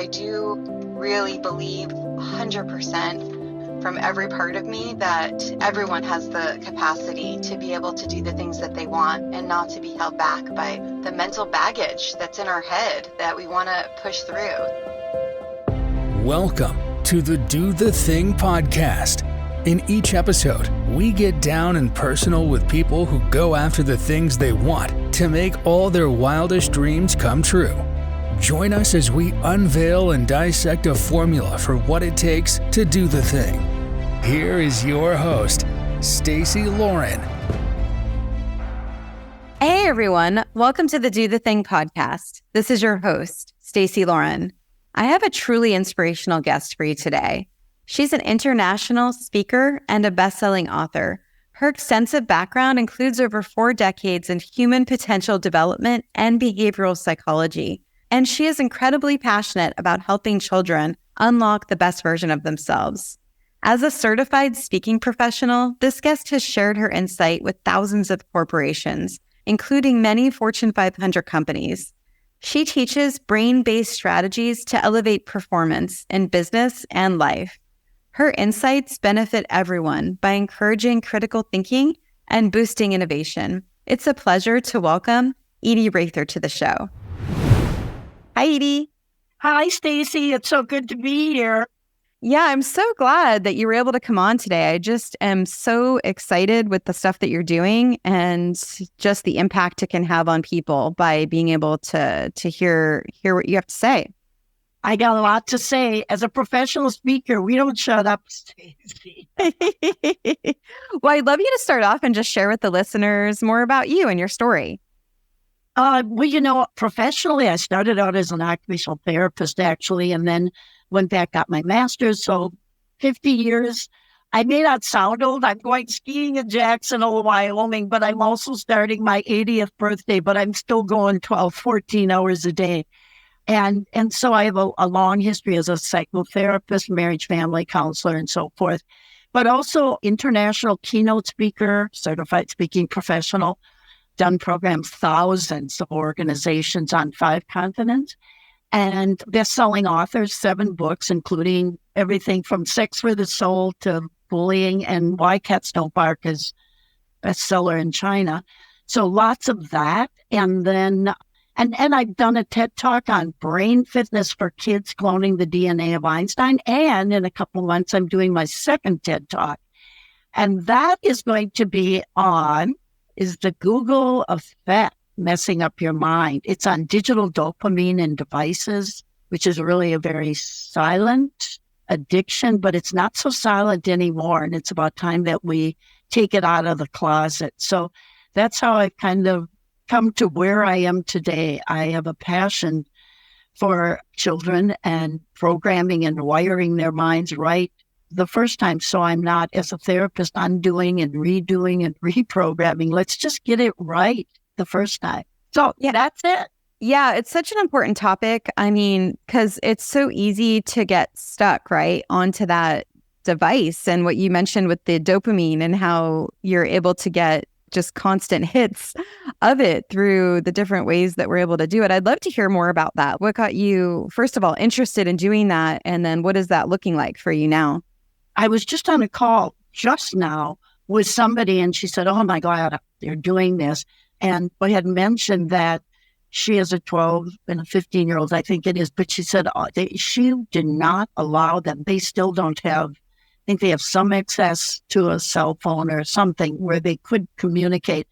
I do really believe 100% from every part of me that everyone has the capacity to be able to do the things that they want and not to be held back by the mental baggage that's in our head that we want to push through. Welcome to the Do the Thing podcast. In each episode, we get down and personal with people who go after the things they want to make all their wildest dreams come true. Join us as we unveil and dissect a formula for what it takes to do the thing. Here is your host, Stacy Lauren. Hey everyone, welcome to the Do the Thing podcast. This is your host, Stacy Lauren. I have a truly inspirational guest for you today. She's an international speaker and a best-selling author. Her extensive background includes over 4 decades in human potential development and behavioral psychology. And she is incredibly passionate about helping children unlock the best version of themselves. As a certified speaking professional, this guest has shared her insight with thousands of corporations, including many Fortune 500 companies. She teaches brain-based strategies to elevate performance in business and life. Her insights benefit everyone by encouraging critical thinking and boosting innovation. It's a pleasure to welcome Edie Raether to the show. Hi, Edie. Hi, Stacy. It's so good to be here. Yeah, I'm so glad that you were able to come on today. I just am so excited with the stuff that you're doing and just the impact it can have on people by being able to hear what you have to say. I got a lot to say. As a professional speaker, we don't shut up, Stacy. Well, I'd love you to start off and just share with the listeners more about you and your story. Professionally, I started out as an occupational therapist, actually, and then went back, got my master's. So 50 years. I may not sound old. I'm going skiing in Jackson Hole, Wyoming, but I'm also starting my 80th birthday, but I'm still going 12, 14 hours a day. And so I have a long history as a psychotherapist, marriage, family counselor, and so forth, but also international keynote speaker, certified speaking professional, done programs, thousands of organizations on 5 continents, and best-selling authors, 7 books, including everything from Sex for the Soul to Bullying, and Why Cats Don't Bark is bestseller in China. So lots of that. And then, and I've done a TED Talk on brain fitness for kids, cloning the DNA of Einstein. And in a couple of months, I'm doing my second TED Talk. And that is going to be on, is the Google effect messing up your mind? It's on digital dopamine and devices, which is really a very silent addiction, but it's not so silent anymore. And it's about time that we take it out of the closet. So that's how I've kind of come to where I am today. I have a passion for children and programming and wiring their minds right the first time. So I'm not, as a therapist, undoing and redoing and reprogramming. Let's just get it right the first time. So yeah, that's it. Yeah, it's such an important topic. I mean, because it's so easy to get stuck, right, onto that device. And what you mentioned with the dopamine and how you're able to get just constant hits of it through the different ways that we're able to do it. I'd love to hear more about that. What got you, first of all, interested in doing that? And then what is that looking like for you now? I was just on a call just now with somebody, and she said, oh my God, they're doing this. And I had mentioned that she has a 12 and a 15-year-old, I think it is, but she said she did not allow them. They still don't have, I think they have some access to a cell phone or something where they could communicate,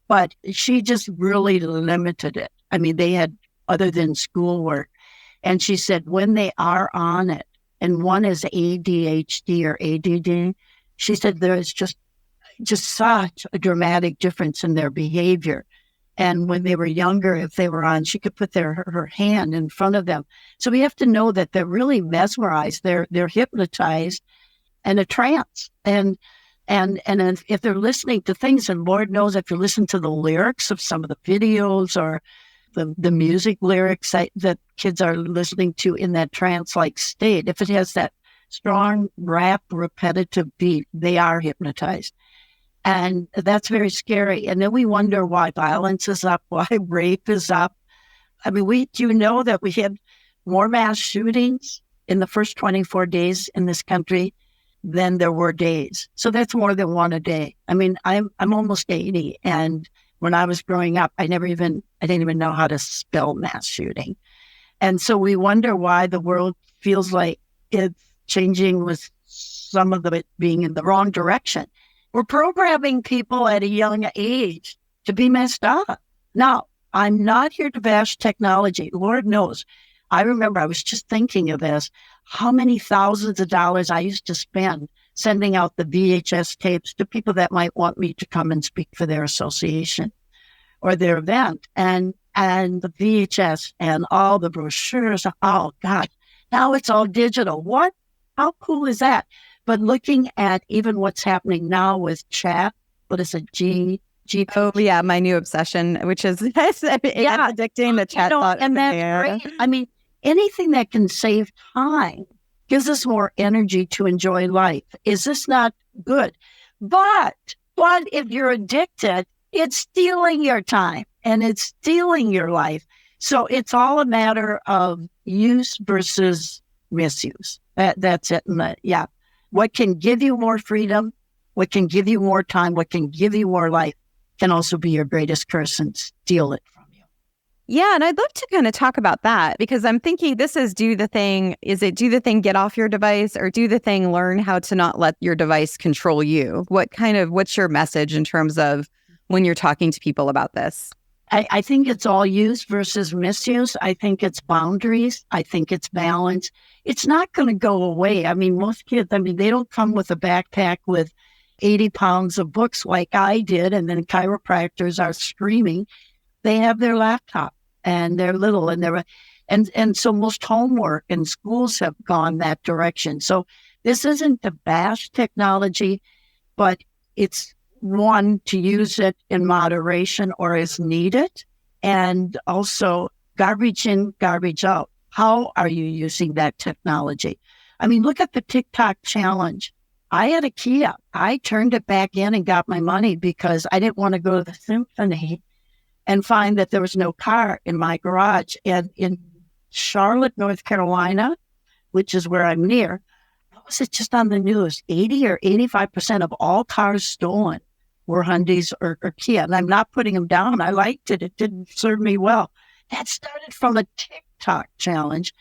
but she just really limited it. I mean, they had, other than schoolwork, and she said when they are on it, and one is ADHD or ADD, she said there's just such a dramatic difference in their behavior. And when they were younger, if they were on, she could put her hand in front of them. So we have to know that they're really mesmerized. They're hypnotized and a trance. And if they're listening to things, and Lord knows if you listen to the lyrics of some of the videos or the music lyrics that kids are listening to in that trance-like state, if it has that strong rap repetitive beat, they are hypnotized. And that's very scary. And then we wonder why violence is up, why rape is up. I mean, do you know that we had more mass shootings in the first 24 days in this country than there were days. So that's more than one a day. I mean, I'm almost 80, and when I was growing up, I didn't even know how to spell mass shooting. And so we wonder why the world feels like it's changing, with some of it being in the wrong direction. We're programming people at a young age to be messed up. Now, I'm not here to bash technology. Lord knows. I remember I was just thinking of this, how many thousands of dollars I used to spend sending out the VHS tapes to people that might want me to come and speak for their association or their event. And the VHS and all the brochures. Oh, God. Now it's all digital. What? How cool is that? But looking at even what's happening now with chat, what is it, G? Oh, yeah, my new obsession, which is addicting the chat thought. And that's great. I mean, anything that can save time gives us more energy to enjoy life. Is this not good? But if you're addicted, it's stealing your time and it's stealing your life. So it's all a matter of use versus misuse. That's it. Yeah. What can give you more freedom, what can give you more time, what can give you more life can also be your greatest curse and steal it from you. Yeah, and I'd love to kind of talk about that, because I'm thinking this is do the thing. Is it do the thing, get off your device, or do the thing, learn how to not let your device control you? What's your message in terms of when you're talking to people about this? I think it's all use versus misuse. I think it's boundaries. I think it's balance. It's not going to go away. I mean, most kids, they don't come with a backpack with 80 pounds of books like I did, and then chiropractors are screaming. They have their laptop, and they're little, and so most homework and schools have gone that direction. So this isn't to bash technology, but it's one, to use it in moderation or as needed, and also garbage in, garbage out. How are you using that technology? I mean, look at the TikTok challenge. I had a Kia. I turned it back in and got my money because I didn't want to go to the symphony and find that there was no car in my garage. And in Charlotte, North Carolina, which is where I'm near, what was it just on the news? 80 or 85% of all cars stolen were Hyundais or Kia. And I'm not putting them down. I liked it. It didn't serve me well. That started from a TikTok challenge.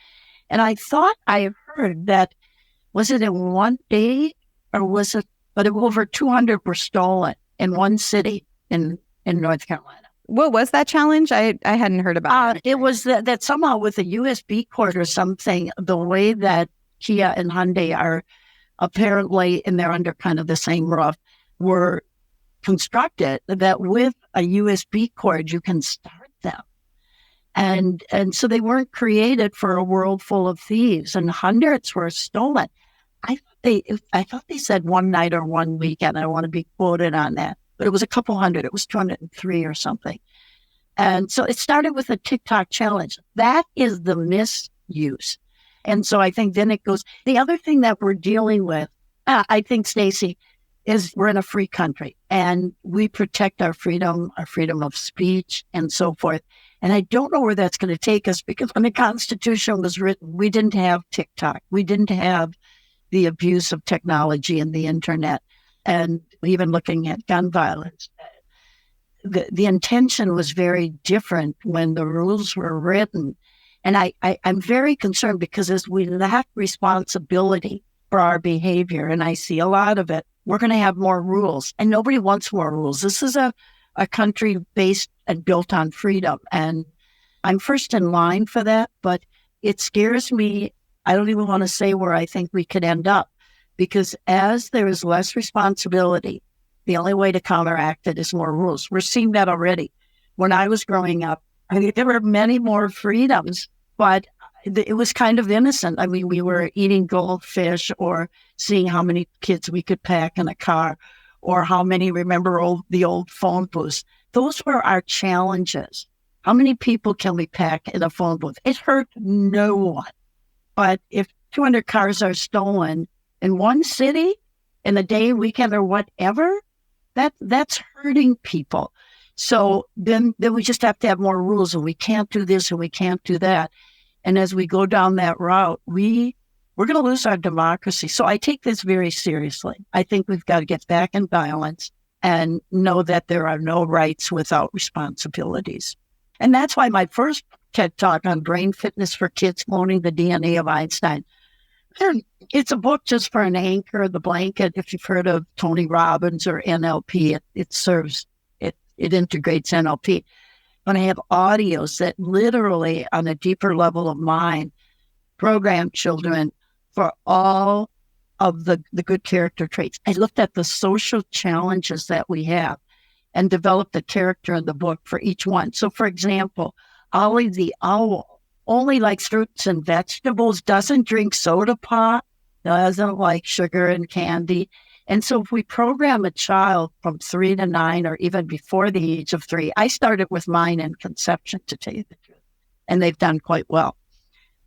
And I thought I heard that, was it in one day or was it, but over 200 were stolen in one city in North Carolina. What was that challenge? I hadn't heard about it. It was that somehow with a USB cord or something, the way that Kia and Hyundai are apparently, and they're under kind of the same roof, were constructed that with a USB cord, you can start them. And so they weren't created for a world full of thieves, and hundreds were stolen. I thought they said one night or one weekend. I don't want to be quoted on that, but it was a couple hundred. It was 203 or something. And so it started with a TikTok challenge. That is the misuse. And so I think then it goes, the other thing that we're dealing with, I think, Stacey, is we're in a free country and we protect our freedom of speech and so forth. And I don't know where that's going to take us, because when the Constitution was written, we didn't have TikTok. We didn't have the abuse of technology and the internet. And even looking at gun violence, the intention was very different when the rules were written. And I'm very concerned, because as we lack responsibility for our behavior, and I see a lot of it, we're going to have more rules, and nobody wants more rules. This is a country based and built on freedom, and I'm first in line for that, but it scares me. I don't even want to say where I think we could end up, because as there is less responsibility, the only way to counteract it is more rules. We're seeing that already. When I was growing up, I think there were many more freedoms, but it was kind of innocent. I mean, we were eating goldfish or seeing how many kids we could pack in a car, or how many remember the old phone booths. Those were our challenges. How many people can we pack in a phone booth? It hurt no one. But if 200 cars are stolen in one city in a day, weekend, or whatever, that's hurting people. So then we just have to have more rules, and we can't do this and we can't do that. And as we go down that route, we're going to lose our democracy. So I take this very seriously. I think we've got to get back in balance and know that there are no rights without responsibilities. And that's why my first TED Talk on brain fitness for kids, cloning the DNA of Einstein, it's a book just for an anchor, the blanket. If you've heard of Tony Robbins or NLP, it integrates NLP. But I have audios that literally, on a deeper level of mind, program children for all of the good character traits. I looked at the social challenges that we have and developed a character in the book for each one. So, for example, Allie the owl only likes fruits and vegetables, doesn't drink soda pop, doesn't like sugar and candy. And so if we program a child from 3 to 9 or even before the age of 3, I started with mine in conception, to tell you the truth, and they've done quite well.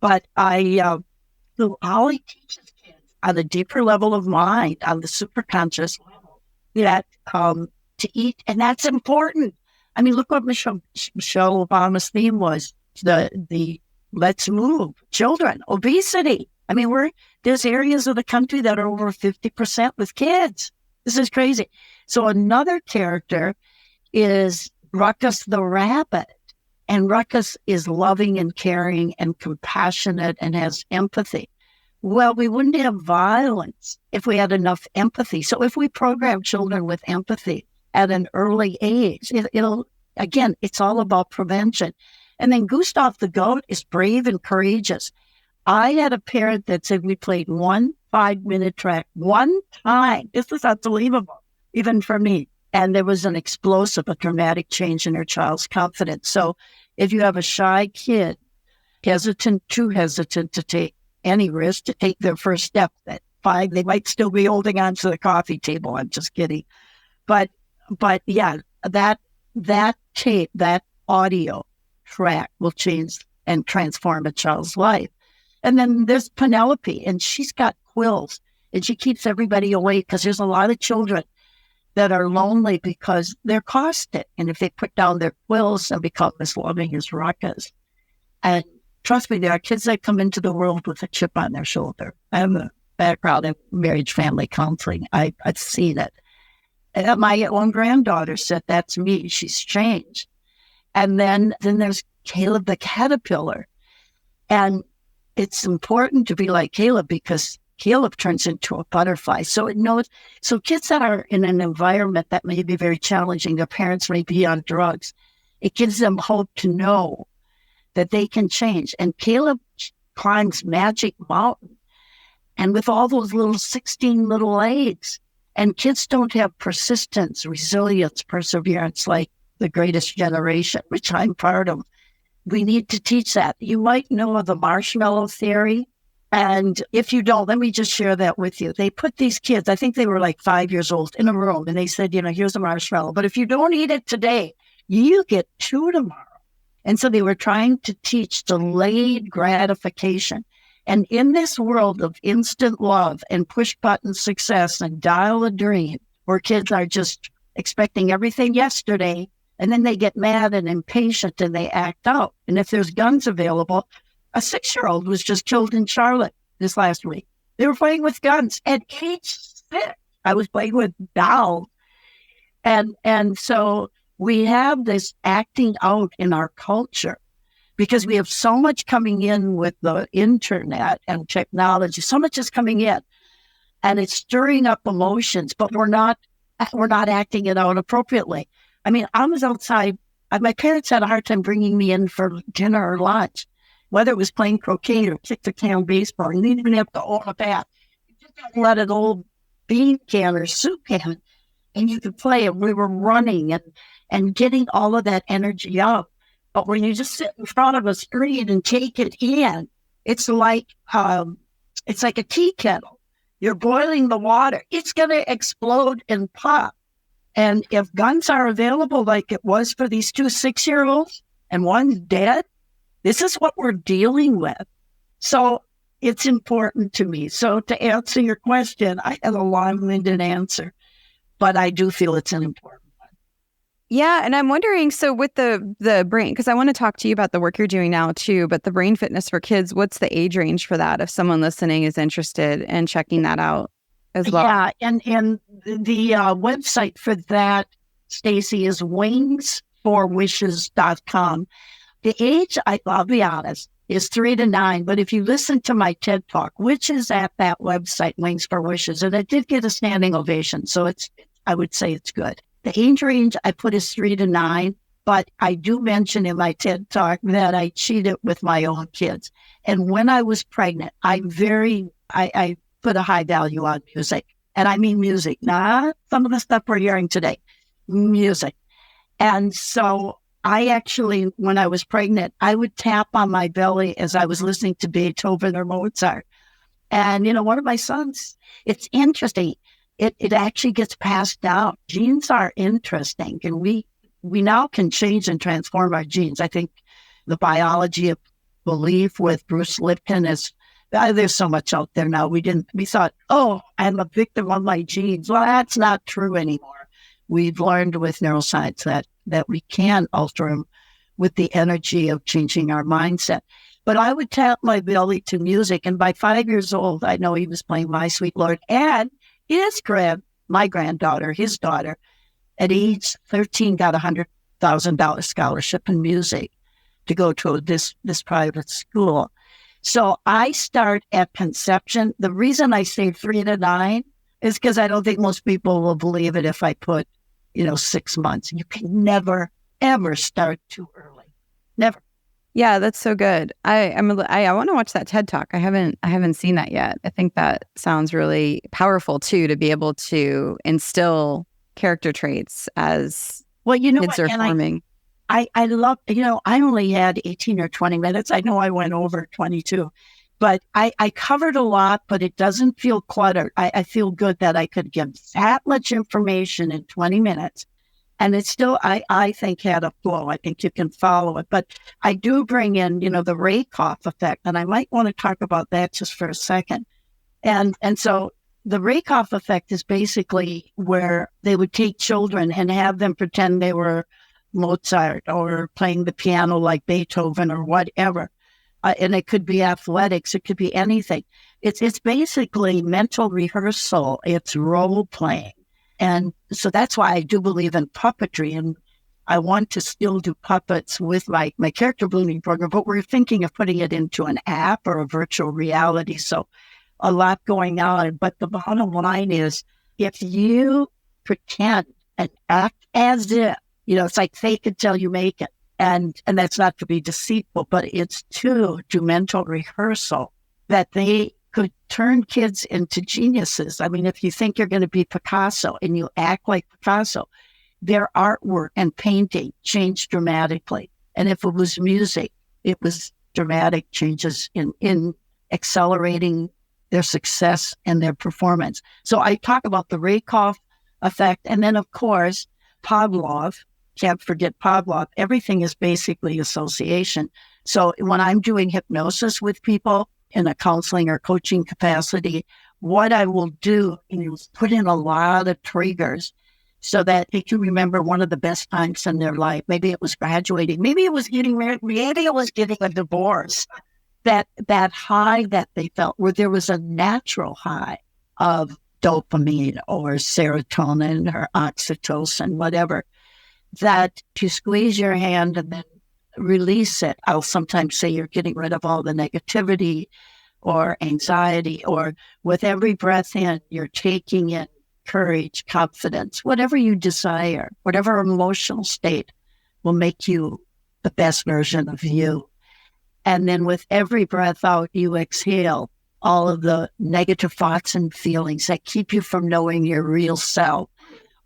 But so Allie teaches kids on a deeper level of mind, on the superconscious level, that to eat, and that's important. I mean, look what Michelle Obama's theme was, the let's move, children, obesity. I mean, there's areas of the country that are over 50% with kids. This is crazy. So another character is Ruckus the rabbit. And Ruckus is loving and caring and compassionate and has empathy. Well, we wouldn't have violence if we had enough empathy. So if we program children with empathy at an early age, again, it's all about prevention. And then Gustav the goat is brave and courageous. I had a parent that said we played one 5-minute track one time. This is unbelievable, even for me. And there was an explosive, a dramatic change in her child's confidence. So if you have a shy kid, too hesitant to take any risk, to take their first step at 5, they might still be holding on to the coffee table. I'm just kidding. But yeah, that tape, that audio track will change and transform a child's life. And then there's Penelope, and she's got quills, and she keeps everybody awake because there's a lot of children that are lonely because they're caustic. And if they put down their quills and become as loving as Ruckus. And trust me, there are kids that come into the world with a chip on their shoulder. I have a background in marriage family counseling. I've seen it. And my own granddaughter said, that's me. She's changed. And then there's Caleb the caterpillar. And it's important to be like Caleb because Caleb turns into a butterfly. So kids that are in an environment that may be very challenging, their parents may be on drugs, it gives them hope to know that they can change. And Caleb climbs Magic Mountain, and with all those 16 little eggs, and kids don't have persistence, resilience, perseverance like the greatest generation, which I'm part of. We need to teach that. You might know of the marshmallow theory. And if you don't, let me just share that with you. They put these kids, I think they were like 5 years old, in a room, and they said, here's a marshmallow. But if you don't eat it today, you get 2 tomorrow. And so they were trying to teach delayed gratification. And in this world of instant love and push-button success and dial a dream, where kids are just expecting everything yesterday, and then they get mad and impatient and they act out. And if there's guns available, a 6-year-old was just killed in Charlotte this last week. They were playing with guns at age 6. I was playing with dolls. And so we have this acting out in our culture because we have so much coming in with the internet and technology. So much is coming in and it's stirring up emotions, but we're not acting it out appropriately. I mean, I was outside. My parents had a hard time bringing me in for dinner or lunch, whether it was playing croquet or kick the can baseball. You didn't even have to own a bat. You just had to let an old bean can or soup can, and you could play. And we were running and getting all of that energy out. But when you just sit in front of a screen and take it in, it's like a tea kettle. You're boiling the water. It's going to explode and pop. And if guns are available like it was for these 2 6-year-olds and one's dead, this is what we're dealing with. So it's important to me. So to answer your question, I have a long-winded answer, but I do feel it's an important one. Yeah, and I'm wondering, so with the brain, because I want to talk to you about the work you're doing now too, but the brain fitness for kids, what's the age range for that if someone listening is interested in checking that out as well? Yeah, and the website for that, Stacy, is wingsforwishes.com. The age, I'll be honest, is 3 to 9. But if you listen to my TED Talk, which is at that website, Wings for Wishes, and it did get a standing ovation, so I would say it's good. The age range I put is 3 to 9, but I do mention in my TED Talk that I cheated with my own kids. And when I was pregnant, I put a high value on music. And I mean music, not some of the stuff we're hearing today, music. And so I actually, when I was pregnant, I would tap on my belly as I was listening to Beethoven or Mozart. And, one of my sons, it's interesting. It actually gets passed down. Genes are interesting, and we now can change and transform our genes. I think the biology of belief with Bruce Lipton is, there's so much out there now. We thought, oh, I'm a victim of my genes. Well, that's not true anymore. We've learned with neuroscience that we can alter them with the energy of changing our mindset. But I would tap my belly to music. And by 5 years old, I know he was playing My Sweet Lord. And my granddaughter, his daughter, at age 13, got $100,000 scholarship in music to go to this private school. So I start at conception. The reason I say 3 to 9 is because I don't think most people will believe it if I put, 6 months. You can never, ever start too early. Never. Yeah, that's so good. I want to watch that TED Talk. I haven't seen that yet. I think that sounds really powerful too, to be able to instill character traits as kids are forming. I love, I only had 18 or 20 minutes. I know I went over 22, but I covered a lot, but it doesn't feel cluttered. I feel good that I could give that much information in 20 minutes. And it's still, I think, had a flow. I think you can follow it. But I do bring in, the Rakoff effect. And I might want to talk about that just for a second. And so the Rakoff effect is basically where they would take children and have them pretend they were Mozart or playing the piano like Beethoven or whatever. And it could be athletics. It could be anything. It's basically mental rehearsal. It's role playing. And so that's why I do believe in puppetry. And I want to still do puppets with my character ballooning program, but we're thinking of putting it into an app or a virtual reality. So a lot going on. But the bottom line is, if you pretend and act as if, it's like fake it till you make it. And that's not to be deceitful, but it's to do mental rehearsal that they could turn kids into geniuses. I mean, if you think you're going to be Picasso and you act like Picasso, their artwork and painting changed dramatically. And if it was music, it was dramatic changes in accelerating their success and their performance. So I talk about the Rakoff effect. And then, of course, Pavlov, can't forget Pavlov. Everything is basically association. So when I'm doing hypnosis with people in a counseling or coaching capacity, what I will do is put in a lot of triggers so that they can remember one of the best times in their life. Maybe it was graduating. Maybe it was getting married. Maybe it was getting a divorce. That high that they felt, where there was a natural high of dopamine or serotonin or oxytocin, whatever, that to squeeze your hand and then release it. I'll sometimes say you're getting rid of all the negativity or anxiety, or with every breath in, you're taking in courage, confidence, whatever you desire, whatever emotional state will make you the best version of you. And then with every breath out, you exhale all of the negative thoughts and feelings that keep you from knowing your real self.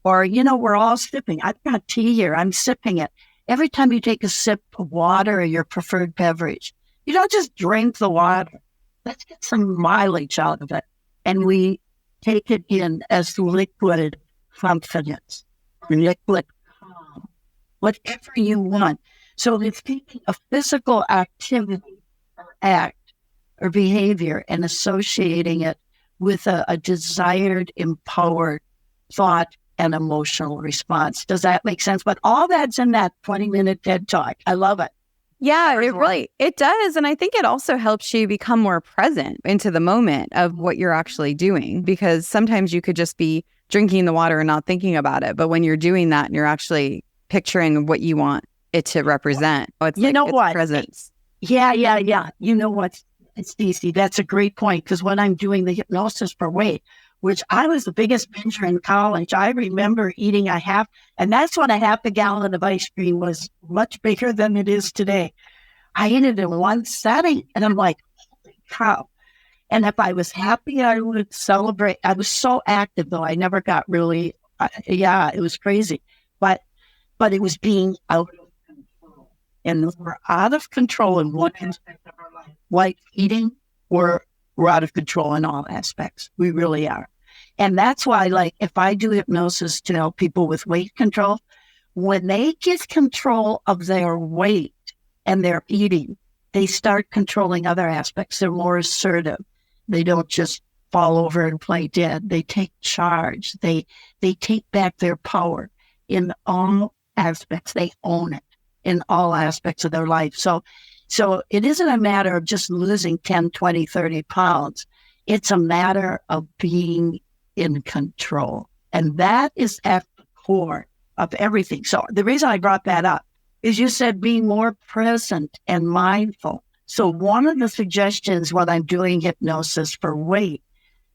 Or, we're all sipping. I've got tea here. I'm sipping it. Every time you take a sip of water or your preferred beverage, you don't just drink the water. Let's get some mileage out of it. And we take it in as liquid confidence, liquid calm, whatever you want. So it's taking a physical activity or act or behavior and associating it with a desired, empowered thought and emotional response. Does that make sense? But all that's in that 20-minute TED Talk. I love it. Yeah, it does. And I think it also helps you become more present into the moment of what you're actually doing, because sometimes you could just be drinking the water and not thinking about it. But when you're doing that and you're actually picturing what you want it to represent, it's presence. Yeah. You know what, Stacey, that's a great point, because when I'm doing the hypnosis for weight, which I was the biggest binger in college, I remember eating and that's when a half a gallon of ice cream was much bigger than it is today. I ate it in one setting, and I'm like, holy cow. And if I was happy, I would celebrate. I was so active, though. I never got really, it was crazy. But it was being out of control. And we're out of control in one aspect of our life. Like eating, we're out of control in all aspects. We really are. And that's why, like, if I do hypnosis to help people with weight control, when they get control of their weight and their eating, they start controlling other aspects. They're more assertive. They don't just fall over and play dead. They take charge. They take back their power in all aspects. They own it in all aspects of their life. So it isn't a matter of just losing 10, 20, 30 pounds. It's a matter of being in control. And that is at the core of everything. So the reason I brought that up is you said being more present and mindful. So one of the suggestions when I'm doing hypnosis for weight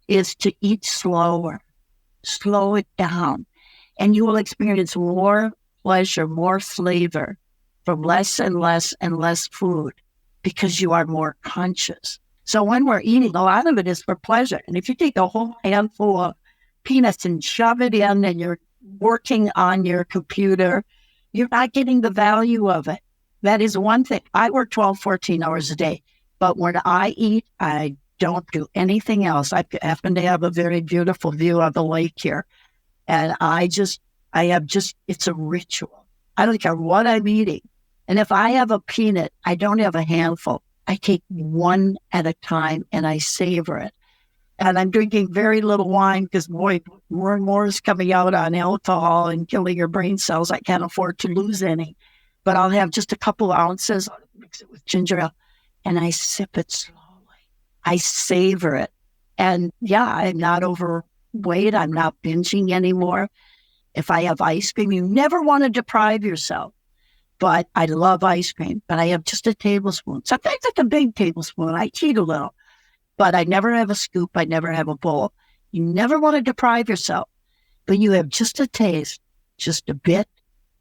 is to eat slower, slow it down, and you will experience more pleasure, more flavor from less and less and less food because you are more conscious. So when we're eating, a lot of it is for pleasure. And if you take a whole handful of peanuts and shove it in and you're working on your computer, you're not getting the value of it. That is one thing. I work 12, 14 hours a day, but when I eat, I don't do anything else. I happen to have a very beautiful view of the lake here. And it's a ritual. I don't care what I'm eating. And if I have a peanut, I don't have a handful. I take one at a time and I savor it. And I'm drinking very little wine because, boy, more and more is coming out on alcohol and killing your brain cells. I can't afford to lose any. But I'll have just a couple of ounces, I'll mix it with ginger ale, and I sip it slowly. I savor it. And yeah, I'm not overweight. I'm not binging anymore. If I have ice cream, you never want to deprive yourself. But I love ice cream, but I have just a tablespoon. Sometimes it's a big tablespoon. I cheat a little, but I never have a scoop. I never have a bowl. You never want to deprive yourself, but you have just a taste, just a bit,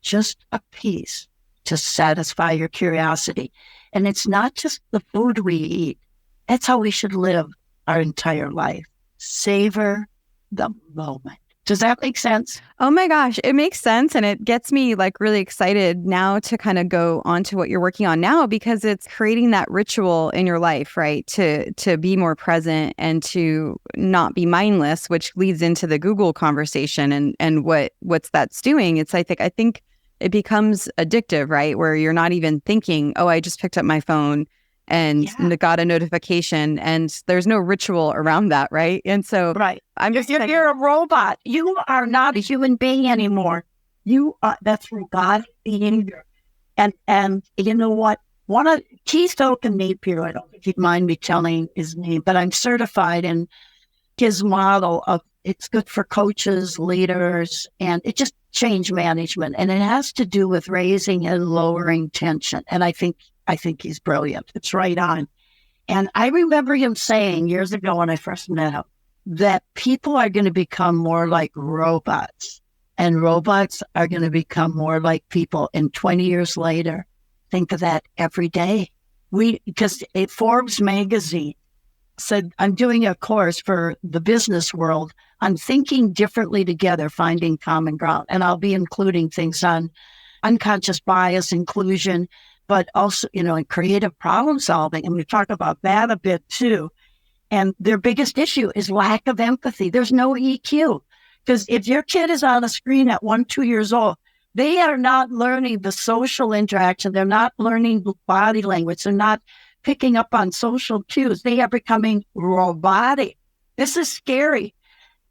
just a piece to satisfy your curiosity. And it's not just the food we eat. That's how we should live our entire life. Savor the moment. Does that make sense? Oh my gosh, it makes sense. And it gets me like really excited now to kind of go on to what you're working on now, because it's creating that ritual in your life, right? To be more present and to not be mindless, which leads into the Google conversation and what's that's doing. It's I think it becomes addictive, right? Where you're not even thinking, oh, I just picked up my phone and got a notification, and there's no ritual around that, right? And so you're a robot. You are not a human being anymore. That's robotic behavior. And you know what? Keith Napier, I don't think he'd mind me telling his name, but I'm certified in his model of it's good for coaches, leaders, and it just change management. And it has to do with raising and lowering tension. And I think he's brilliant. It's right on. And I remember him saying years ago when I first met him that people are going to become more like robots and robots are going to become more like people. And 20 years later, think of that every day. Because Forbes magazine said, I'm doing a course for the business world on thinking differently together, finding common ground. And I'll be including things on unconscious bias, inclusion, but also, in creative problem solving. And we talk about that a bit too. And their biggest issue is lack of empathy. There's no EQ. Because if your kid is on a screen at 1, 2 years old, they are not learning the social interaction. They're not learning body language. They're not picking up on social cues. They are becoming robotic. This is scary.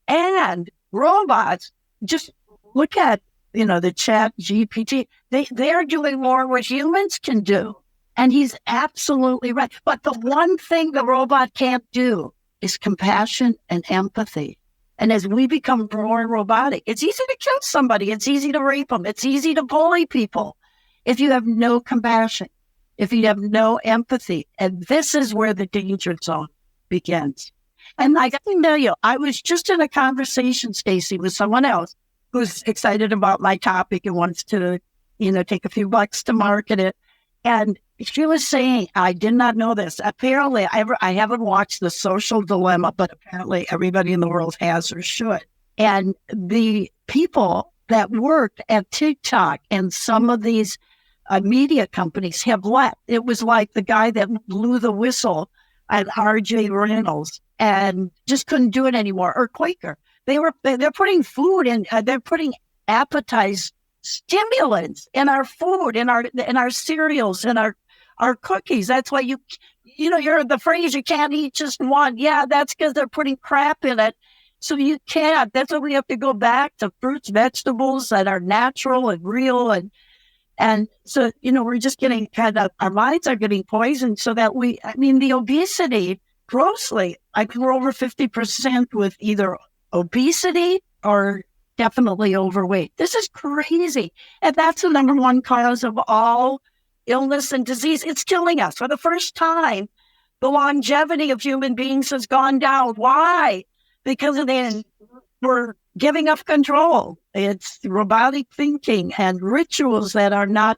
And robots, just look at, the chat GPT. They are doing more what humans can do. And he's absolutely right. But the one thing the robot can't do is compassion and empathy. And as we become more robotic, it's easy to kill somebody. It's easy to rape them. It's easy to bully people if you have no compassion, if you have no empathy. And this is where the danger zone begins. And I got to tell you, I was just in a conversation, Stacey, with someone else who's excited about my topic and wants to, take a few bucks to market it. And she was saying, I did not know this. Apparently, I haven't watched The Social Dilemma, but apparently everybody in the world has or should. And the people that worked at TikTok and some of these media companies have left. It was like the guy that blew the whistle at RJ Reynolds and just couldn't do it anymore, or Quaker. They're putting food in, they're putting appetizers, stimulants in our food, in our cereals, in our cookies. That's why you're the phrase, you can't eat just one. Yeah, that's because they're putting crap in it. So you can't. That's why we have to go back to fruits, vegetables that are natural and real. And so, we're just getting our minds are getting poisoned so that the obesity grossly, we're over 50% with either obesity or definitely overweight. This is crazy. And that's the number one cause of all illness and disease. It's killing us. For the first time, the longevity of human beings has gone down. Why? Because we're giving up control. It's robotic thinking and rituals that are not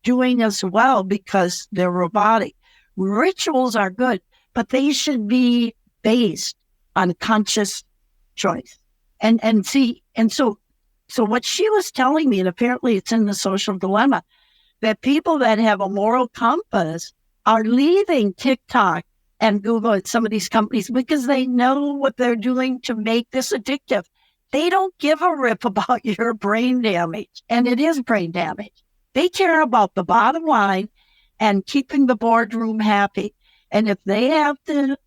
doing us well because they're robotic. Rituals are good, but they should be based on conscious choice. So what she was telling me, and apparently it's in The Social Dilemma, that people that have a moral compass are leaving TikTok and Google and some of these companies because they know what they're doing to make this addictive. They don't give a rip about your brain damage, and it is brain damage. They care about the bottom line and keeping the boardroom happy. And if they have to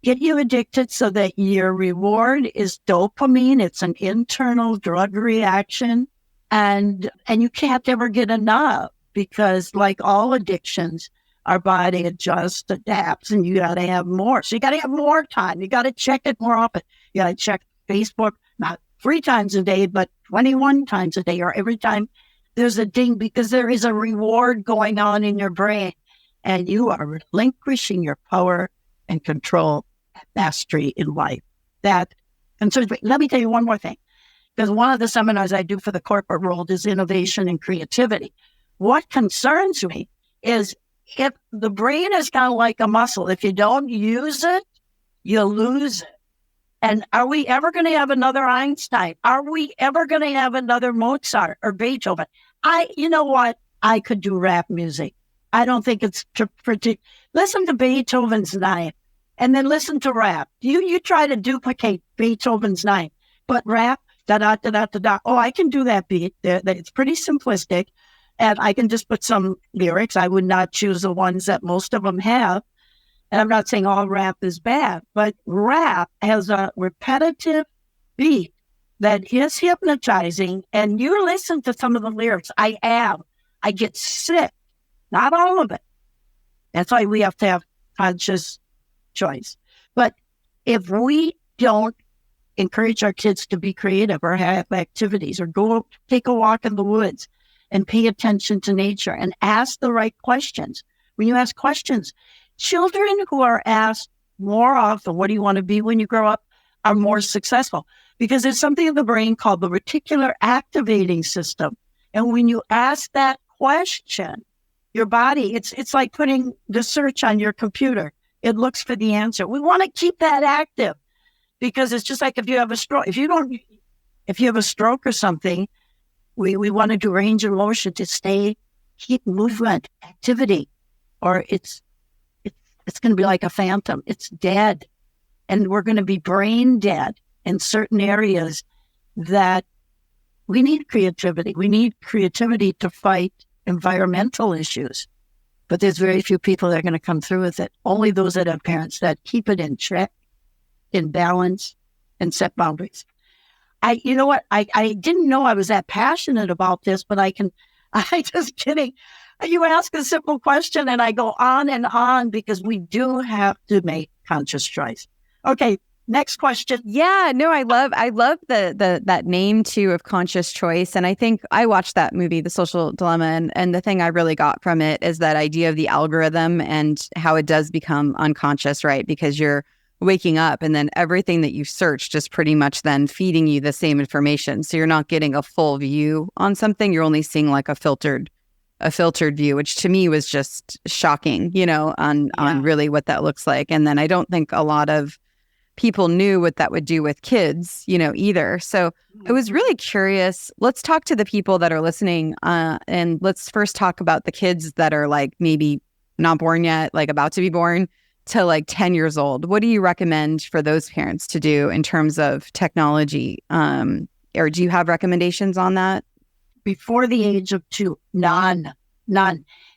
get you addicted so that your reward is dopamine, it's an internal drug reaction, and you can't ever get enough because, like all addictions, our body adjusts, adapts, and you got to have more. So you got to have more time. You got to check it more often. You got to check Facebook, not 3 times a day, but 21 times a day, or every time there's a ding, because there is a reward going on in your brain, and you are relinquishing your power and control and mastery in life. That concerns me. Let me tell you one more thing, because one of the seminars I do for the corporate world is innovation and creativity. What concerns me is if the brain is kind of like a muscle. If you don't use it, you lose it. And are we ever going to have another Einstein? Are we ever going to have another Mozart or Beethoven? You know what? I could do rap music. I don't think it's pretty. Listen to Beethoven's Ninth and then listen to rap. You try to duplicate Beethoven's Ninth, but rap, da-da-da-da-da-da. Oh, I can do that beat. It's pretty simplistic. And I can just put some lyrics. I would not choose the ones that most of them have. And I'm not saying all rap is bad, but rap has a repetitive beat that is hypnotizing. And you listen to some of the lyrics. I get sick. Not all of it. That's why we have to have conscious choice. But if we don't encourage our kids to be creative or have activities or go take a walk in the woods and pay attention to nature and ask the right questions. When you ask questions, children who are asked more often, what do you want to be when you grow up, are more successful because there's something in the brain called the reticular activating system. And when you ask that question, your body, it's like putting the search on your computer. It looks for the answer. We want to keep that active because it's just like if you have a stroke. If you have a stroke or something, we want to do range of motion to keep movement, activity, or it's going to be like a phantom. It's dead. And we're going to be brain dead in certain areas that we need creativity. We need creativity to fight environmental issues. But there's very few people that are going to come through with it. Only those that have parents that keep it in check, in balance, and set boundaries. you know what? I didn't know I was that passionate about this, but I just kidding. You ask a simple question and I go on because we do have to make conscious choice. Okay. Next question. Yeah, no, I love the that name too of conscious choice. And I think I watched that movie, The Social Dilemma, and the thing I really got from it is that idea of the algorithm and how it does become unconscious, right? Because you're waking up and then everything that you searched is pretty much then feeding you the same information. So you're not getting a full view on something. You're only seeing like a filtered view, which to me was just shocking, on really what that looks like. And then I don't think a lot of people knew what that would do with kids, either. So I was really curious. Let's talk to the people that are listening, and let's first talk about the kids that are like maybe not born yet, like about to be born, to like 10 years old. What do you recommend for those parents to do in terms of technology? Or do you have recommendations on that? Before the age of 2, none.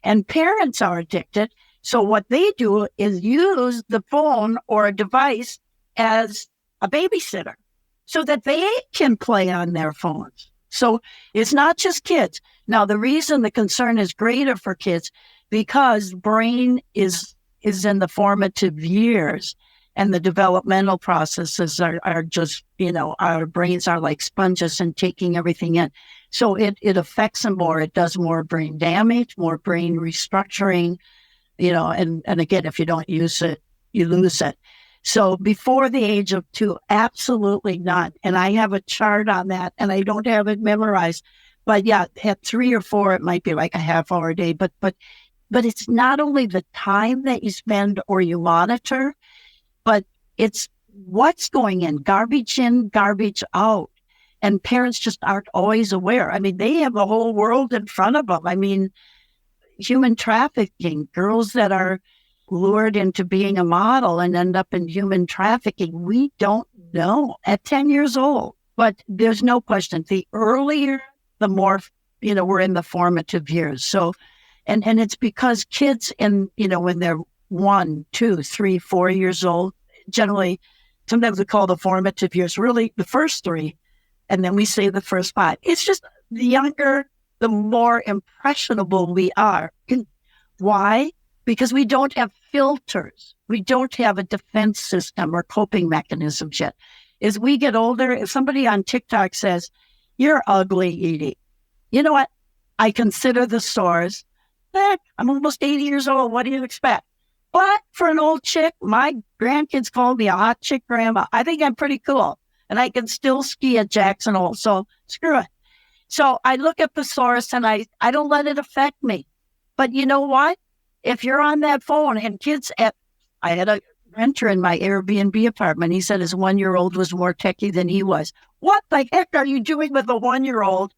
And parents are addicted. So what they do is use the phone or a device as a babysitter so that they can play on their phones. So it's not just kids. Now, the reason the concern is greater for kids because brain is in the formative years and the developmental processes are just, our brains are like sponges and taking everything in. So it affects them more. It does more brain damage, more brain restructuring, and again, if you don't use it, you lose it. So before the age of 2, absolutely none. And I have a chart on that and I don't have it memorized, but yeah, at 3 or 4, it might be like a half hour a day, but it's not only the time that you spend or you monitor, but it's what's going in, garbage out. And parents just aren't always aware. I mean, they have the whole world in front of them. I mean, human trafficking, girls that are lured into being a model and end up in human trafficking. We don't know at 10 years old, but there's no question. The earlier, the more, we're in the formative years. So, and it's because kids when they're 1, 2, 3, 4 years old, generally, sometimes we call the formative years really the first 3, and then we say the first 5. It's just the younger, the more impressionable we are. Why? Because we don't have filters. We don't have a defense system or coping mechanisms yet. As we get older, if somebody on TikTok says, "You're ugly, Edie," you know what? I consider the sores. I'm almost 80 years old. What do you expect? But for an old chick, my grandkids call me a hot chick grandma. I think I'm pretty cool. And I can still ski at Jackson Hole. So screw it. So I look at the source and I don't let it affect me. But you know what? If you're on that phone and I had a renter in my Airbnb apartment. He said his 1-year-old was more techie than he was. What the heck are you doing with a 1-year-old?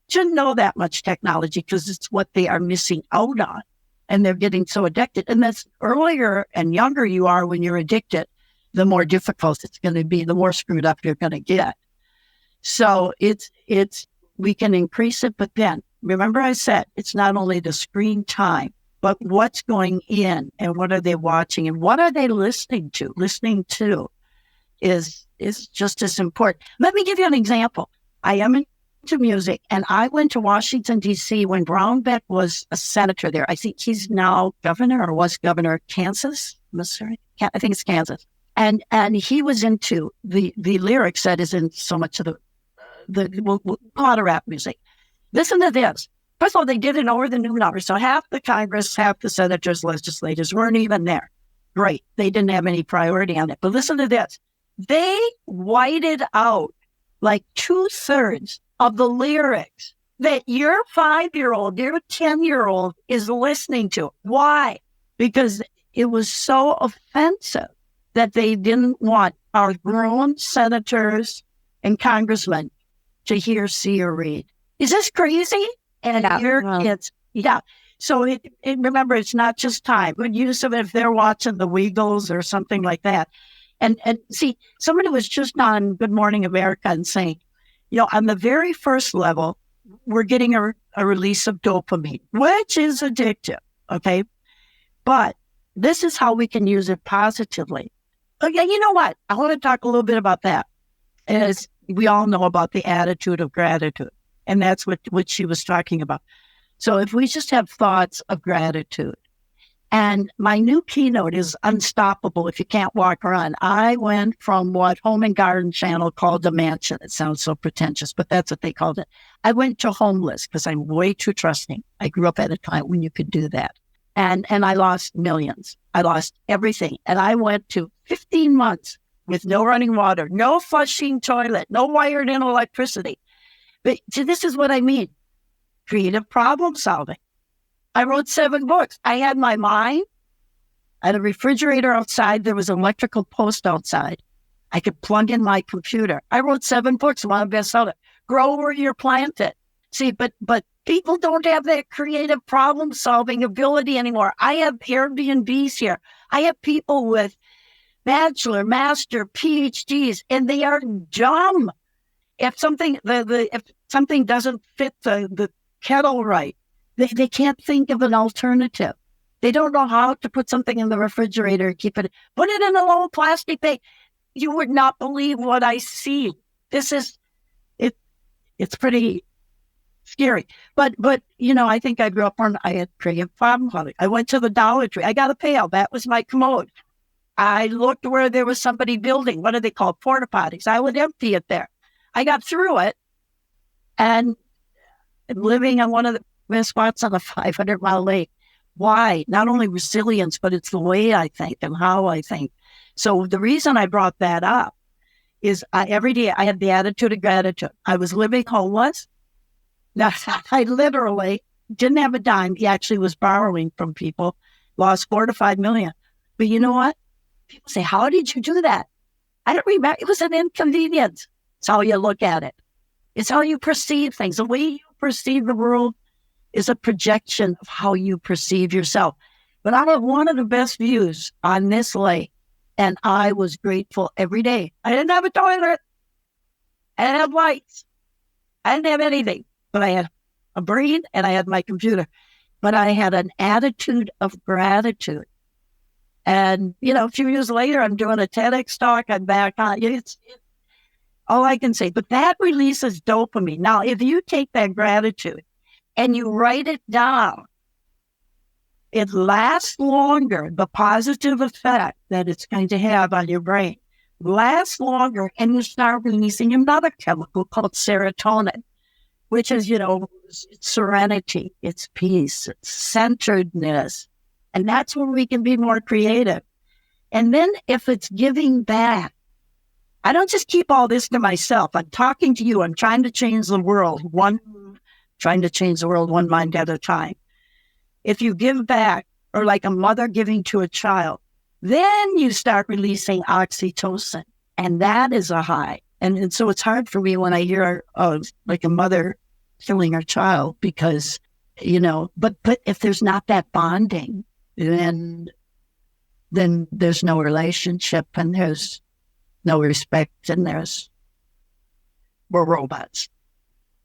Shouldn't know that much technology because it's what they are missing out on. And they're getting so addicted. And that's earlier and younger you are when you're addicted, the more difficult it's going to be, the more screwed up you're going to get. So we can increase it, but then remember I said, it's not only the screen time, but what's going in and what are they watching and what are they listening to? Listening to is just as important. Let me give you an example. I am into music and I went to Washington, D.C. when Brownback was a senator there. I think he's now governor or was governor of Kansas, Missouri. I think it's Kansas. And he was into the lyrics that is in so much of a lot of rap music. Listen to this. First of all, they did it over the new number. So half the Congress, half the senators, legislators weren't even there. Great. They didn't have any priority on it. But listen to this. They whited out like 2/3 of the lyrics that your 5-year-old, your 10-year-old is listening to. Why? Because it was so offensive that they didn't want our grown senators and congressmen to hear, see, or read. Is this crazy? And your kids, So remember, it's not just time. Good use of it if they're watching the Wiggles or something like that. And see, somebody was just on Good Morning America and saying, on the very first level, we're getting a release of dopamine, which is addictive, okay? But this is how we can use it positively. Okay, you know what? I want to talk a little bit about that. Is we all know about the attitude of gratitude. And that's what she was talking about. So if we just have thoughts of gratitude, and my new keynote is unstoppable if you can't walk or run. I went from what Home and Garden Channel called a mansion. It sounds so pretentious, but that's what they called it. I went to homeless because I'm way too trusting. I grew up at a time when you could do that. And I lost millions. I lost everything. And I went to 15 months with no running water, no flushing toilet, no wired in electricity. But see, this is what I mean. Creative problem solving. I wrote 7 books. I had my mind. I had a refrigerator outside. There was an electrical post outside. I could plug in my computer. I wrote 7 books. I'm a bestseller. Grow where you're planted. See, but people don't have that creative problem solving ability anymore. I have Airbnbs here. I have people with bachelor, master, PhDs, and they are dumb. If something if something doesn't fit the kettle right, they can't think of an alternative. They don't know how to put something in the refrigerator and keep it. Put it in a little plastic bag. You would not believe what I see. This is it. It's pretty scary. But I think I grew up I had creative problem solving. I went to the Dollar Tree. I got a pail. That was my commode. I looked where there was somebody building. What are they called? Porta potties. I would empty it there. I got through it, and living on one of the best spots on a 500-mile lake. Why? Not only resilience, but it's the way I think and how I think. So the reason I brought that up is every day I had the attitude of gratitude. I was living homeless. Now, I literally didn't have a dime. He actually was borrowing from people, lost $4 to $5 million. But you know what? People say, how did you do that? I don't remember. It was an inconvenience. It's how you look at it. It's how you perceive things. The way you perceive the world is a projection of how you perceive yourself. But I have one of the best views on this lake, and I was grateful every day. I didn't have a toilet. I didn't have lights. I didn't have anything. But I had a brain and I had my computer. But I had an attitude of gratitude. And, a few years later, I'm doing a TEDx talk. I'm back on. It's all I can say. But that releases dopamine. Now, if you take that gratitude and you write it down, it lasts longer. The positive effect that it's going to have on your brain lasts longer, and you start releasing another chemical called serotonin, which is, it's serenity, it's peace, it's centeredness. And that's where we can be more creative. And then if it's giving back, I don't just keep all this to myself. I'm talking to you. I'm trying to change the world, one mind at a time. If you give back, or like a mother giving to a child, then you start releasing oxytocin. And that is a high. And so it's hard for me when I hear like a mother killing her child because, but if there's not that bonding, then there's no relationship and there's no respect and we're robots.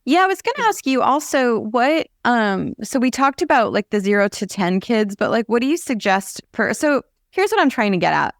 Yeah, I was going to ask you also what, so we talked about like the 0 to 10 kids, but like, what do you suggest so here's what I'm trying to get at.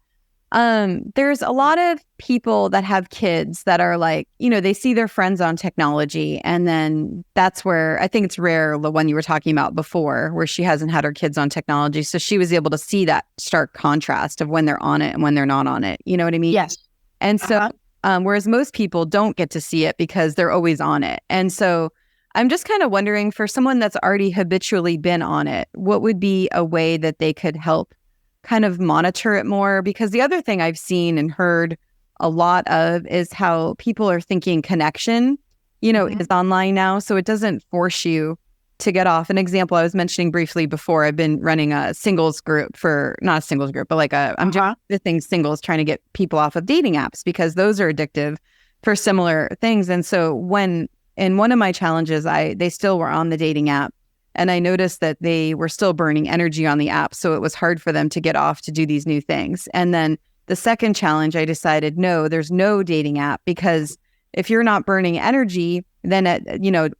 There's a lot of people that have kids that are like, they see their friends on technology. And then that's where I think it's rare, the one you were talking about before, where she hasn't had her kids on technology. So she was able to see that stark contrast of when they're on it and when they're not on it. You know what I mean? Yes. And so, whereas most people don't get to see it because they're always on it. And so I'm just kind of wondering, for someone that's already habitually been on it, what would be a way that they could help kind of monitor it more? Because the other thing I've seen and heard a lot of is how people are thinking connection, is online now. So it doesn't force you to get off. An example I was mentioning briefly before, I've been running a singles group not a singles group, but like I'm doing the thing singles, trying to get people off of dating apps because those are addictive for similar things. And so when in one of my challenges, they still were on the dating app. And I noticed that they were still burning energy on the app. So it was hard for them to get off to do these new things. And then the second challenge, I decided, no, there's no dating app, because if you're not burning energy, then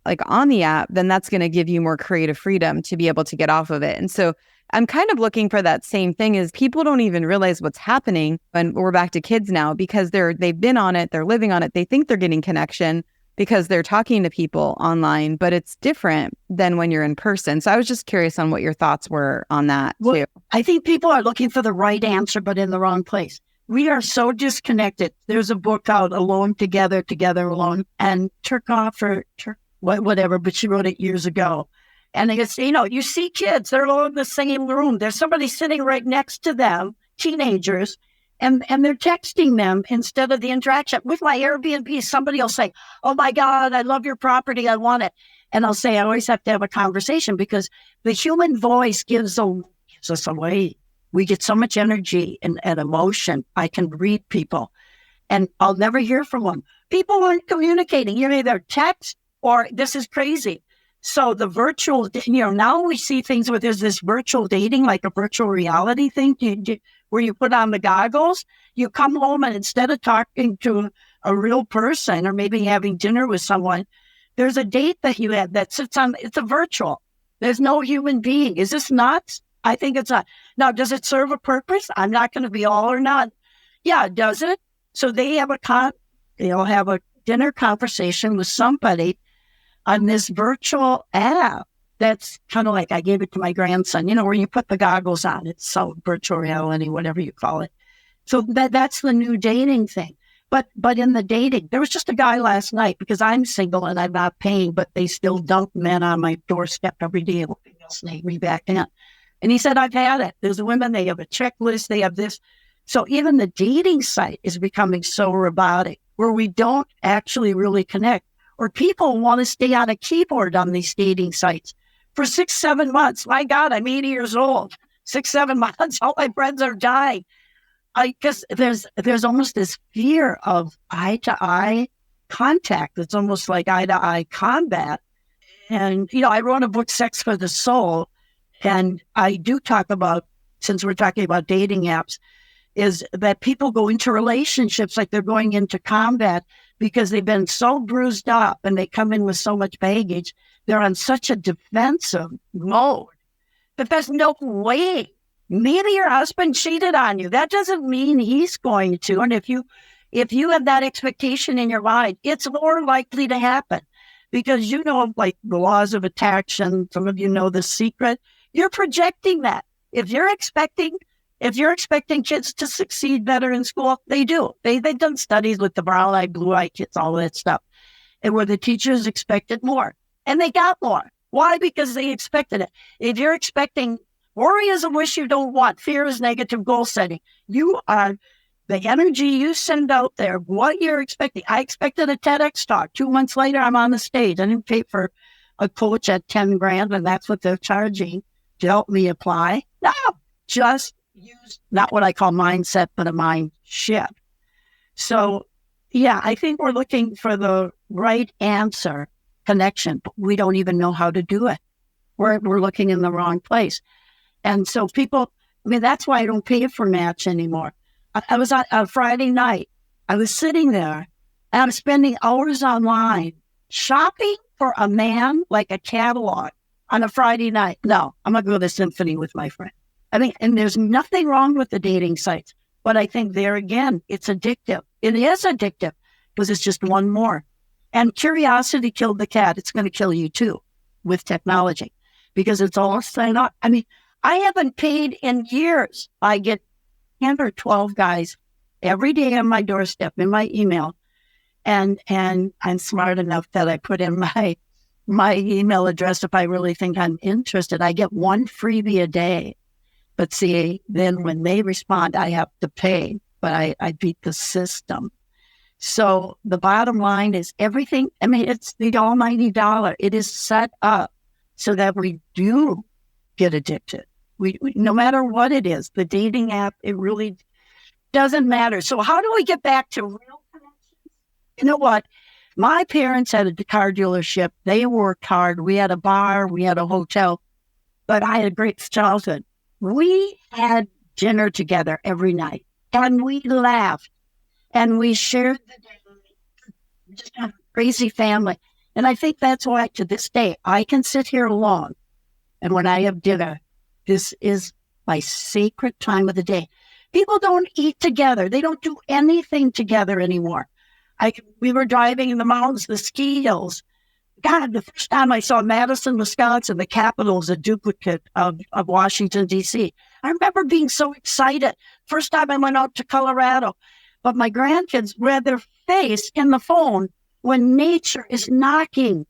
like on the app, then that's going to give you more creative freedom to be able to get off of it. And so I'm kind of looking for that same thing is people don't even realize what's happening. And we're back to kids now because they've been on it, they're living on it. They think they're getting connection because they're talking to people online, but it's different than when you're in person. So I was just curious on what your thoughts were on that too. I think people are looking for the right answer, but in the wrong place. We are so disconnected. There's a book out, Alone Together, Together Alone, and Turkoff or whatever, but she wrote it years ago. And it's, you see kids, they're all in the same room. There's somebody sitting right next to them, teenagers, and they're texting them instead of the interaction. With my Airbnb, somebody will say, oh my God, I love your property, I want it. And I'll say, I always have to have a conversation because the human voice gives us away. We get so much energy and emotion. I can read people and I'll never hear from them. People aren't communicating. You're either text or this is crazy. So the virtual, now we see things where there's this virtual dating, like a virtual reality thing where you put on the goggles, you come home and instead of talking to a real person or maybe having dinner with someone, there's a date that you had that sits on, it's a virtual. There's no human being. Is this nuts? I think it's not. Now, does it serve a purpose? I'm not going to be all or none. Yeah, does it? So they have have a dinner conversation with somebody on this virtual app. That's kind of like I gave it to my grandson, where you put the goggles on. It's so virtual reality, whatever you call it. So that's the new dating thing. But in the dating, there was just a guy last night because I'm single and I'm not paying, but they still dump men on my doorstep every day hoping they'll snake me back in. And he said, I've had it. There's women, they have a checklist, they have this. So even the dating site is becoming so robotic where we don't actually really connect. Or people want to stay on a keyboard on these dating sites for 6-7 months. My God, I'm 80 years old. 6-7 months, all my friends are dying. Because there's almost this fear of eye-to-eye contact. It's almost like eye-to-eye combat. And, I wrote a book, Sex for the Soul, and I do talk about, since we're talking about dating apps, is that people go into relationships like they're going into combat because they've been so bruised up and they come in with so much baggage. They're on such a defensive mode. But there's no way. Maybe your husband cheated on you. That doesn't mean he's going to. And if you have that expectation in your mind, it's more likely to happen because like the laws of attraction. Some of you know The Secret. You're projecting that. If you're expecting kids to succeed better in school, they do. They've done studies with the brown-eyed, blue-eyed kids, all that stuff, and where the teachers expected more, and they got more. Why? Because they expected it. If you're expecting, worry is a wish you don't want. Fear is negative goal setting. You are the energy you send out there, what you're expecting. I expected a TEDx talk. 2 months later, I'm on the stage. I didn't pay for a coach at $10,000, and that's what they're charging to help me apply. No, just use not what I call mindset, but a mind shift. So, yeah, I think we're looking for the right answer, connection, but we don't even know how to do it. We're looking in the wrong place. And so people, that's why I don't pay for Match anymore. I was on a Friday night. I was sitting there and I'm spending hours online shopping for a man like a catalog on a Friday night. No, I'm going to go to the symphony with my friend. And there's nothing wrong with the dating sites, but I think there again, it's addictive. It is addictive because it's just one more. And curiosity killed the cat. It's going to kill you too with technology because it's all set up. I haven't paid in years. I get 10 or 12 guys every day on my doorstep in my email. And I'm smart enough that I put in my email address if I really think I'm interested. I get one freebie a day. But see, then when they respond, I have to pay, but I beat the system. So the bottom line is everything, it's the almighty dollar. It is set up so that we do get addicted. We no matter what it is, the dating app, it really doesn't matter. So how do we get back to real connections? You know what? My parents had a car dealership. They worked hard. We had a bar. We had a hotel. But I had a great childhood. We had dinner together every night, and we laughed, and we shared the day. Just a crazy family. And I think that's why, to this day, I can sit here alone, and when I have dinner, This is my sacred time of the day. People don't eat together. They don't do anything together anymore. We were driving in the mountains, the ski hills. God, the first time I saw Madison, Wisconsin, the capital is a duplicate of Washington, D.C. I remember being so excited. First time I went out to Colorado. But my grandkids read their face in the phone when nature is knocking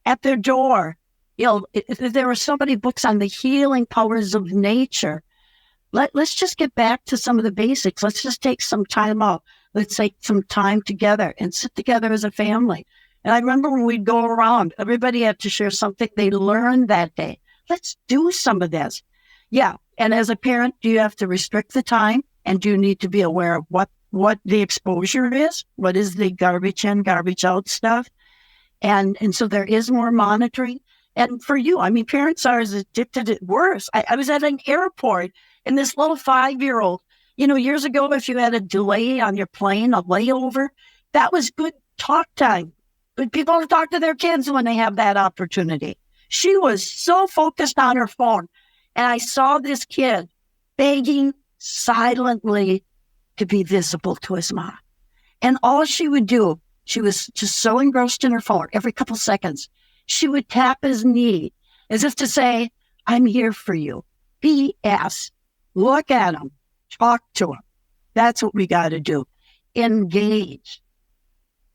at their door. There are so many books on the healing powers of nature. Let's just get back to some of the basics. Let's just take some time out. Let's take some time together and sit together as a family. And I remember when we'd go around, everybody had to share something they learned that day. Let's do some of this. Yeah. And as a parent, do you have to restrict the time? And do you need to be aware of what the exposure is? What is the garbage in, garbage out stuff? And so there is more monitoring. And for you, I mean, parents are as addicted as worse. I was at an airport and this little 5-year-old, years ago, if you had a delay on your plane, a layover, that was good talk time. But people don't talk to their kids when they have that opportunity. She was so focused on her phone. And I saw this kid begging silently to be visible to his mom. And all she would do, she was just so engrossed in her phone, every couple seconds, she would tap his knee as if to say, I'm here for you. P.S. Look at him. Talk to him. That's what we got to do. Engage.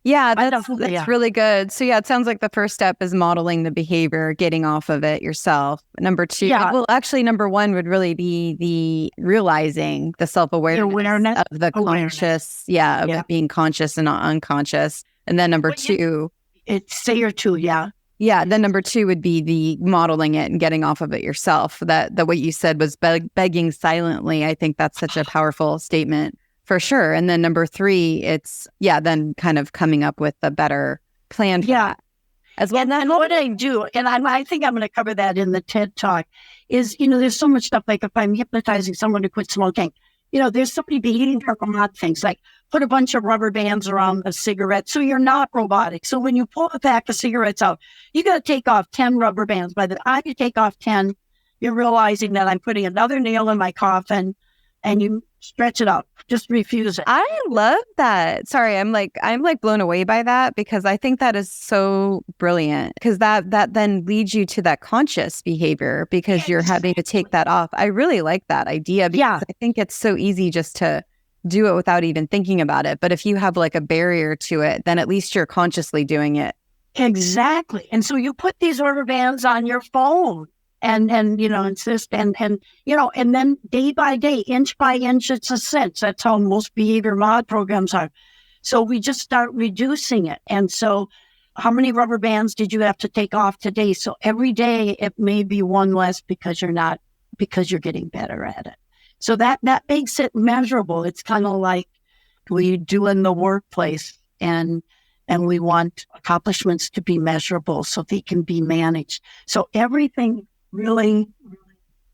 Yeah, that's really good. So yeah, it sounds like the first step is modeling the behavior, getting off of it yourself. Number two, number one would really be the realizing the self-awareness of the conscious, of it being conscious and not unconscious. And then number two, it's say or two, yeah. Yeah, then number two would be the modeling it and getting off of it yourself. That what you said was begging silently. I think that's such a powerful statement. For sure. And then number three, it's, then kind of coming up with a better plan for that as well. And what I do, and I think I'm going to cover that in the TED Talk, is, there's so much stuff, like if I'm hypnotizing someone to quit smoking, there's so many behavioral things, like put a bunch of rubber bands around a cigarette so you're not robotic. So when you pull a pack of cigarettes out, you got to take off 10 rubber bands. By the time you take off 10, you're realizing that I'm putting another nail in my coffin, and you stretch it out. Just refuse it. I love that. Sorry, I'm like blown away by that, because I think that is so brilliant, because that then leads you to that conscious behavior, because you're having to take that off. I really like that idea, because I think it's so easy just to do it without even thinking about it. But if you have like a barrier to it, then at least you're consciously doing it. Exactly. And so you put these rubber bands on your phone. And insist and then day by day, inch by inch, it's a sense. That's how most behavior mod programs are. So we just start reducing it. And so how many rubber bands did you have to take off today? So every day it may be one less, because you're getting better at it. So that makes it measurable. It's kind of like we do in the workplace, and we want accomplishments to be measurable so they can be managed. So everything really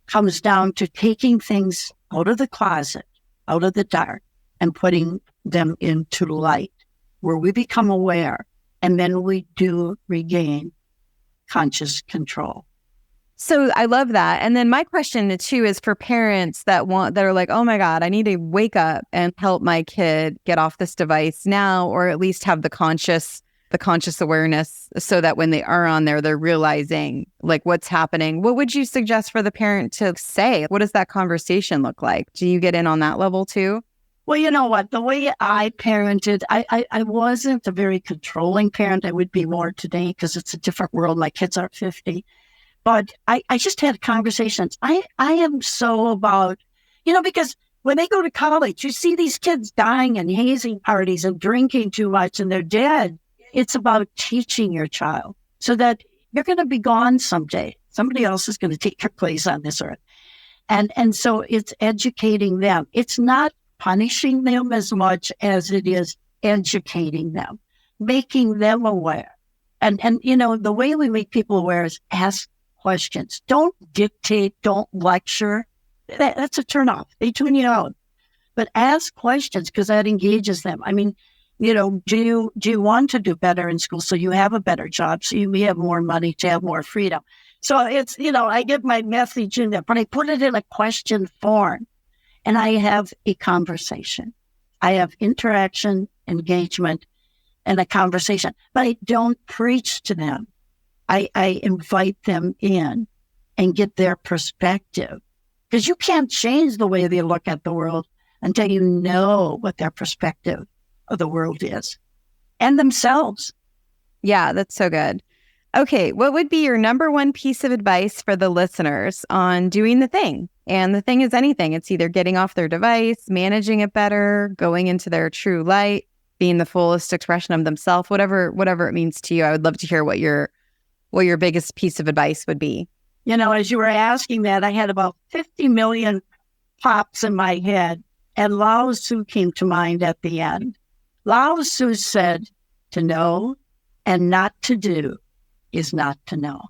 comes down to taking things out of the closet, out of the dark, and putting them into light, where we become aware, and then we do regain conscious control. So I love that. And then my question too is for parents that are like, oh my God, I need to wake up and help my kid get off this device now, or at least have the conscious awareness, so that when they are on there, they're realizing like what's happening. What would you suggest for the parent to say? What does that conversation look like? Do you get in on that level too? Well, you know what? The way I parented, I wasn't a very controlling parent. I would be more today, because it's a different world. My kids are 50. But I just had conversations. I am so about, because when they go to college, you see these kids dying in hazing parties and drinking too much, and they're dead. It's about teaching your child so that you're going to be gone someday. Somebody else is going to take your place on this earth. And so it's educating them. It's not punishing them as much as it is educating them, making them aware. And the way we make people aware is ask questions. Don't dictate, don't lecture. That's a turnoff. They tune you out. But ask questions, because that engages them. I mean, do you want to do better in school so you have a better job, so you may have more money to have more freedom? So it's, I get my message in there, but I put it in a question form and I have a conversation. I have interaction, engagement, and a conversation, but I don't preach to them. I invite them in and get their perspective, because you can't change the way they look at the world until you know what their perspective of the world is and themselves. Yeah, that's so good. Okay, what would be your number one piece of advice for the listeners on doing the thing? And the thing is anything. It's either getting off their device, managing it better, going into their true light, being the fullest expression of themselves, whatever it means to you. I would love to hear what your biggest piece of advice would be. As you were asking that, I had about 50 million pops in my head, and Lao Tzu came to mind at the end. Lao Tzu said, to know and not to do is not to know.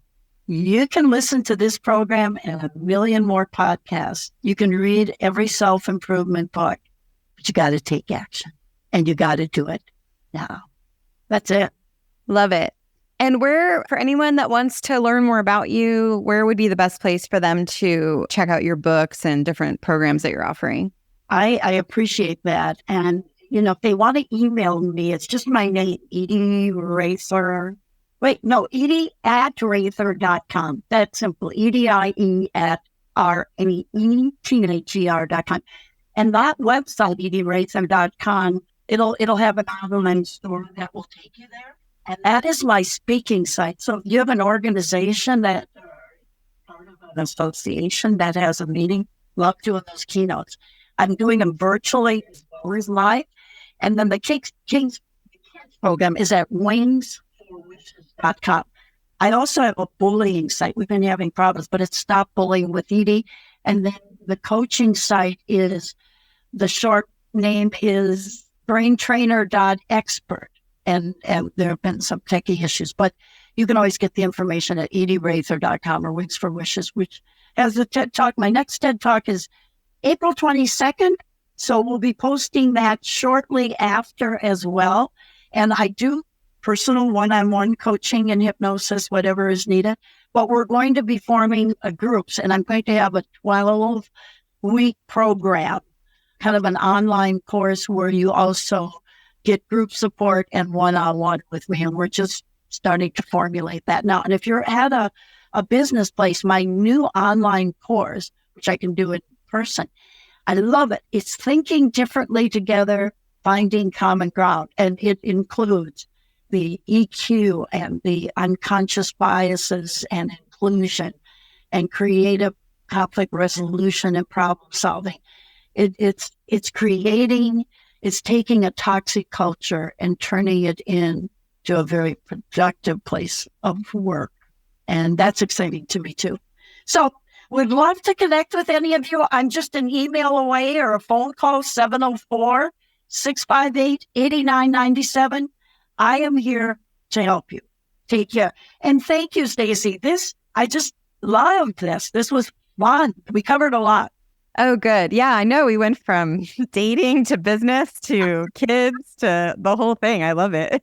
You can listen to this program and a million more podcasts. You can read every self-improvement book, but you got to take action and you got to do it now. That's it. Love it. And for anyone that wants to learn more about you, where would be the best place for them to check out your books and different programs that you're offering? I appreciate that. And, if they want to email me, it's just my name, Edie Raether. Edie at Raether.com. That's simple. EDIE at RAETHER.com. And that website, EdieRaether.com, it'll have an online store that will take you there. And that is my speaking site. So if you have an organization that, part of an association that has a meeting, love doing those keynotes. I'm doing them virtually as well as live. And then the King's program is at wingsforwishes.com. I also have a bullying site. We've been having problems, but it's Stop Bullying with Edie. And then the coaching site is, the short name is braintrainer.expert. And there have been some techie issues, but you can always get the information at edierather.com or Wings for Wishes, which has a TED Talk. My next TED Talk is April 22nd. So we'll be posting that shortly after as well. And I do personal one-on-one coaching and hypnosis, whatever is needed. But we're going to be forming groups, and I'm going to have a 12-week program, kind of an online course where you also get group support and one-on-one with me. And we're just starting to formulate that now. And if you're at a business place, my new online course, which I can do in person, I love it. It's thinking differently together, finding common ground. And it includes the EQ and the unconscious biases and inclusion and creative conflict resolution and problem solving. It's taking a toxic culture and turning it into a very productive place of work. And that's exciting to me too. So would love to connect with any of you. I'm just an email away or a phone call, 704-658-8997. I am here to help you. Take care. And thank you, Stacy. I just loved this. This was fun. We covered a lot. Oh, good. Yeah, I know. We went from dating to business to kids to the whole thing. I love it.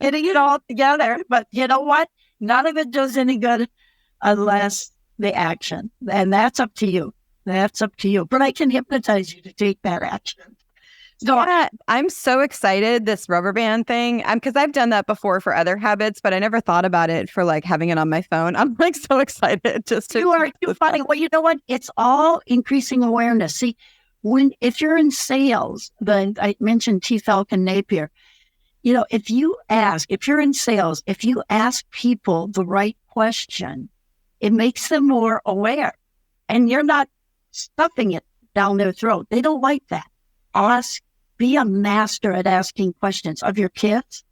Getting it all together. But you know what? None of it does any good unless the action. And that's up to you. That's up to you. But I can hypnotize you to take that action. So yeah, I'm so excited, this rubber band thing, because I've done that before for other habits, but I never thought about it for like having it on my phone. I'm like so excited just to. You are too funny. Well, you know what? It's all increasing awareness. See, if you're in sales, I mentioned T. Falcon Napier, if you're in sales, if you ask people the right question, it makes them more aware and you're not stuffing it down their throat. They don't like that. Be a master at asking questions of your kids,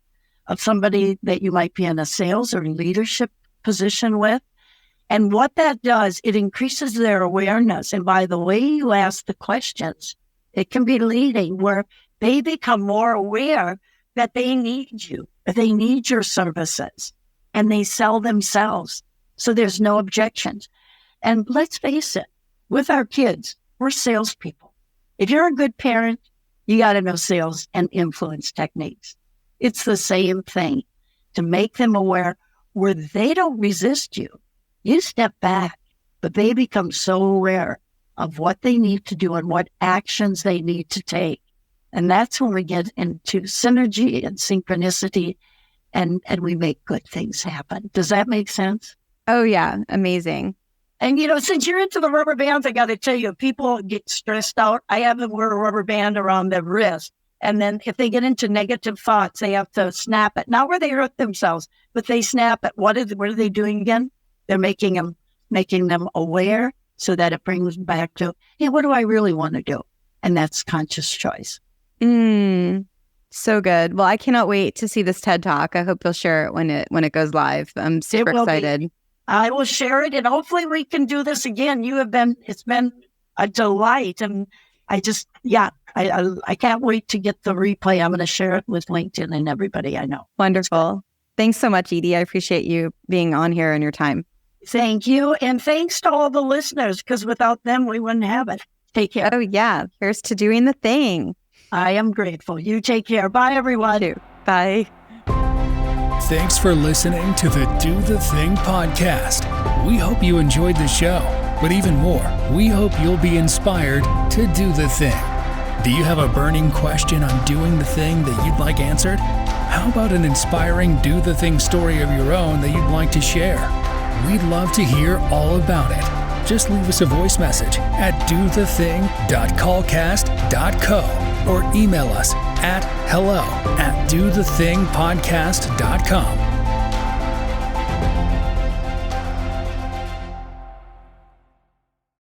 of somebody that you might be in a sales or leadership position with. And what that does, it increases their awareness. And by the way you ask the questions, it can be leading where they become more aware that they need you, that they need your services, and they sell themselves. So there's no objections. And let's face it, with our kids, we're salespeople. If you're a good parent, you got to know sales and influence techniques. It's the same thing to make them aware where they don't resist you. you step back, but they become so aware of what they need to do and what actions they need to take. And that's when we get into synergy and synchronicity and we make good things happen. Does that make sense? Oh, yeah. Amazing. And, since you're into the rubber bands, I got to tell you, people get stressed out. I have them wear a rubber band around their wrist. And then if they get into negative thoughts, they have to snap it. Not where they hurt themselves, but they snap it. What are they doing again? They're making them aware so that it brings them back to, hey, what do I really want to do? And that's conscious choice. So good. Well, I cannot wait to see this TED Talk. I hope you'll share it when it goes live. I'm super excited. I will share it, and hopefully we can do this again. It's been a delight, and I can't wait to get the replay. I'm going to share it with LinkedIn and everybody I know. Wonderful. Thanks so much, Edie. I appreciate you being on here and your time. Thank you, and thanks to all the listeners, because without them, we wouldn't have it. Take care. Oh, yeah. Here's to doing the thing. I am grateful. You take care. Bye, everyone. Bye. Thanks for listening to the Do the Thing podcast. We hope you enjoyed the show, but even more, we hope you'll be inspired to do the thing. Do you have a burning question on doing the thing that you'd like answered? How about an inspiring do the thing story of your own that you'd like to share? We'd love to hear all about it. Just leave us a voice message at dothething.callcast.co or email us at hello@dothethingpodcast.com.